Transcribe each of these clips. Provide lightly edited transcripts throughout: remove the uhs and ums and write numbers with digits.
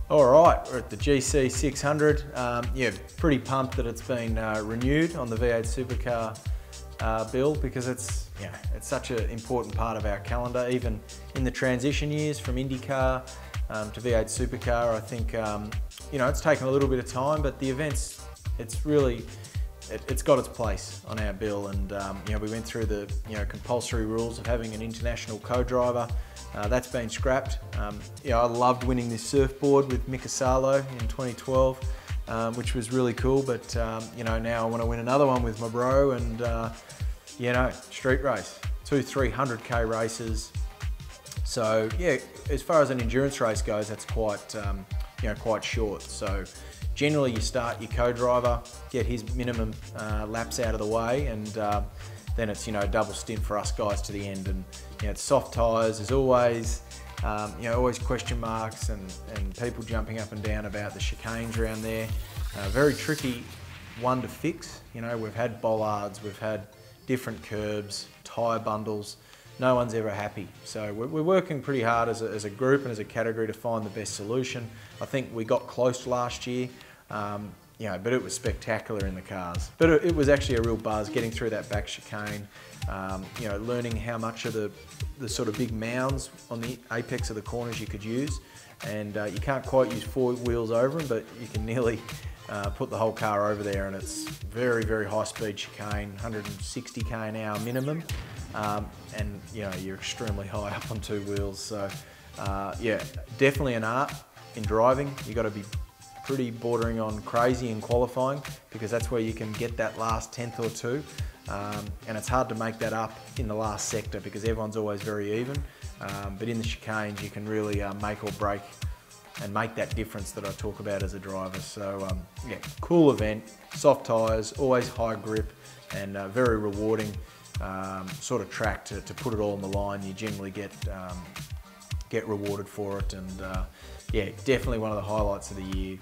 All right, we're at the GC 600. Yeah, pretty pumped that it's been renewed on the V8 Supercar build, because it's such an important part of our calendar, even in the transition years from IndyCar to V8 Supercar. I think it's taken a little bit of time, but the event's it's got its place on our bill, and we went through the compulsory rules of having an international co-driver. That's been scrapped. I loved winning this surfboard with Mick Asalo in 2012, which was really cool, but now I want to win another one with my bro, and street race, 2 300k races. So yeah, as far as an endurance race goes, that's quite quite short. So generally you start your co-driver, get his minimum laps out of the way, and then it's double stint for us guys to the end. And it's soft tyres. There's always always question marks and people jumping up and down about the chicanes around there. Very tricky one to fix. We've had bollards, we've had different curbs, tyre bundles. No one's ever happy. So we're working pretty hard as a group and as a category to find the best solution. I think we got close last year, but it was spectacular in the cars. But it was actually a real buzz getting through that back chicane, learning how much of the sort of big mounds on the apex of the corners you could use. And you can't quite use 4 wheels over them, but you can nearly put the whole car over there, and it's very, very high speed chicane, 160k an hour minimum. And you're extremely high up on 2 wheels. So yeah, definitely an art in driving. You've got to be pretty bordering on crazy in qualifying, because that's where you can get that last 10th or 2. And it's hard to make that up in the last sector because everyone's always very even. But in the chicanes, you can really make or break and make that difference that I talk about as a driver. So yeah, cool event, soft tyres, always high grip, and very rewarding sort of track to put it all on the line. You generally get rewarded for it, and yeah, definitely one of the highlights of the year,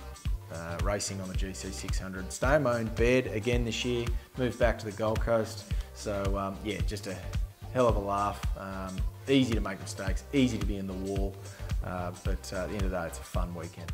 racing on the GC 600. Stay in my own bed again this year, moved back to the Gold Coast. So yeah, just a hell of a laugh. Easy to make mistakes, easy to be in the wall, but at the end of the day, it's a fun weekend.